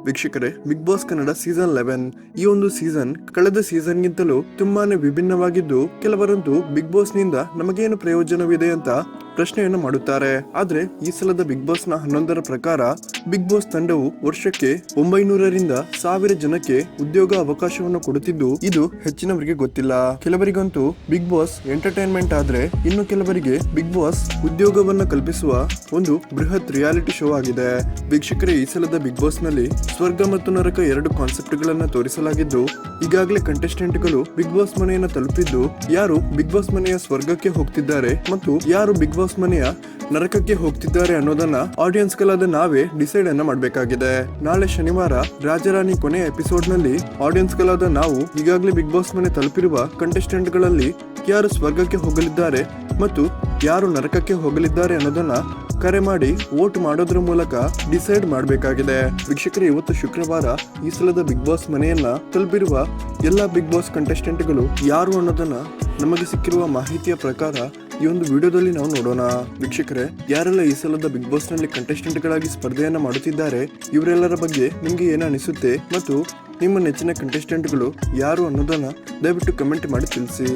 ವೀಕ್ಷಕರೇ, big boss Kannada season 11 ಈ ಒಂದು ಸೀಸನ್ ಕಳೆದ ಸೀಸನ್ಗಿಂತಲೂ ತುಂಬಾನೇ ವಿಭಿನ್ನವಾಗಿದ್ದು, ಕೆಲವರಂತೂ ಬಿಗ್ ಬಾಸ್ ನಿಂದ ನಮಗೇನು ಪ್ರಯೋಜನವಿದೆ ಅಂತ ಪ್ರಶ್ನೆಯನ್ನು ಮಾಡುತ್ತಾರೆ. ಆದ್ರೆ ಈ ಸಲದ ಬಿಗ್ ಬಾಸ್ ನ 11ರ ಪ್ರಕಾರ ಬಿಗ್ ಬಾಸ್ ತಂಡವು ವರ್ಷಕ್ಕೆ 900ರಿಂದ 1000 ಜನಕ್ಕೆ ಉದ್ಯೋಗ ಅವಕಾಶವನ್ನು ಕೊಡುತ್ತಿದ್ದು, ಇದು ಹೆಚ್ಚಿನವರಿಗೆ ಗೊತ್ತಿಲ್ಲ. ಕೆಲವರಿಗಂತೂ ಬಿಗ್ ಬಾಸ್ ಎಂಟರ್ಟೈನ್ಮೆಂಟ್ ಆದ್ರೆ, ಇನ್ನು ಕೆಲವರಿಗೆ ಬಿಗ್ ಬಾಸ್ ಉದ್ಯೋಗವನ್ನ ಕಲ್ಪಿಸುವ ಒಂದು ಬೃಹತ್ ರಿಯಾಲಿಟಿ ಶೋ ಆಗಿದೆ. ವೀಕ್ಷಕರೇ, ಈ ಸಲದ ಬಿಗ್ ಬಾಸ್ ನಲ್ಲಿ ಸ್ವರ್ಗ ಮತ್ತು ನರಕ 2 ಕಾನ್ಸೆಪ್ಟ್ ಗಳನ್ನ ತೋರಿಸಲಾಗಿದ್ದು, ಈಗಾಗಲೇ ಕಂಟೆಸ್ಟೆಂಟ್ ಗಳು ಬಿಗ್ ಬಾಸ್ ಮನೆಯನ್ನ ತಲುಪಿದ್ದು, ಯಾರು ಬಿಗ್ ಬಾಸ್ ಮನೆಯ ಸ್ವರ್ಗಕ್ಕೆ ಹೋಗ್ತಿದ್ದಾರೆ ಮತ್ತು ಯಾರು ಬಿಗ್ ಬಾಸ್ ಮನೆಯ ನರಕಕ್ಕೆ ಹೋಗ್ತಿದ್ದಾರೆ ಅನ್ನೋದನ್ನ ಆಡಿಯನ್ಸ್ ಗಳಾದ ನಾವೇ ಡಿಸೈಡ್ ಅನ್ನ ಮಾಡಬೇಕಾಗಿದೆ. ನಾಳೆ ಶನಿವಾರ ರಾಜರಾಣಿ ಕೊನೆಯ ಎಪಿಸೋಡ್ ನಲ್ಲಿ ಆಡಿಯನ್ಸ್ ಗಳಾದ ನಾವು ಈಗಾಗಲೇ ಬಿಗ್ ಬಾಸ್ ಮನೆ ತಲುಪಿರುವ ಕಂಟೆಸ್ಟೆಂಟ್ ಗಳಲ್ಲಿ ಯಾರು ಸ್ವರ್ಗಕ್ಕೆ ಹೋಗಲಿದ್ದಾರೆ ಮತ್ತು ಯಾರು ನರಕಕ್ಕೆ ಹೋಗಲಿದ್ದಾರೆ ಅನ್ನೋದನ್ನ ಕರೆ ಮಾಡಿ ವೋಟ್ ಮಾಡೋದ್ರ ಮೂಲಕ ಡಿಸೈಡ್ ಮಾಡಬೇಕಾಗಿದೆ. ವೀಕ್ಷಕರೇ, ಇವತ್ತು ಶುಕ್ರವಾರ ಈ ಸಲದ ಬಿಗ್ ಬಾಸ್ ಮನೆಯನ್ನ ತಲುಪಿರುವ ಎಲ್ಲಾ ಬಿಗ್ ಬಾಸ್ ಕಂಟೆಸ್ಟೆಂಟ್ಗಳು ಯಾರು ಅನ್ನೋದನ್ನ ನಮಗೆ ಸಿಕ್ಕಿರುವ ಮಾಹಿತಿಯ ಪ್ರಕಾರ ಈ ಒಂದು ವಿಡಿಯೋದಲ್ಲಿ ನಾವು ನೋಡೋಣ. ವೀಕ್ಷಕರೇ, ಯಾರೆಲ್ಲ ಈ ಸಲದ ಬಿಗ್ ಬಾಸ್ ನಲ್ಲಿ ಕಂಟೆಸ್ಟೆಂಟ್ ಗಳಾಗಿ ಸ್ಪರ್ಧೆಯನ್ನ ಮಾಡುತ್ತಿದ್ದಾರೆ, ಇವರೆಲ್ಲರ ಬಗ್ಗೆ ನಿಮ್ಗೆ ಏನು ಅನಿಸುತ್ತೆ ಮತ್ತು ನಿಮ್ಮ ನೆಚ್ಚಿನ ಕಂಟೆಸ್ಟೆಂಟ್ಗಳು ಯಾರು ಅನ್ನೋದನ್ನ ದಯವಿಟ್ಟು ಕಮೆಂಟ್ ಮಾಡಿ ತಿಳಿಸಿ.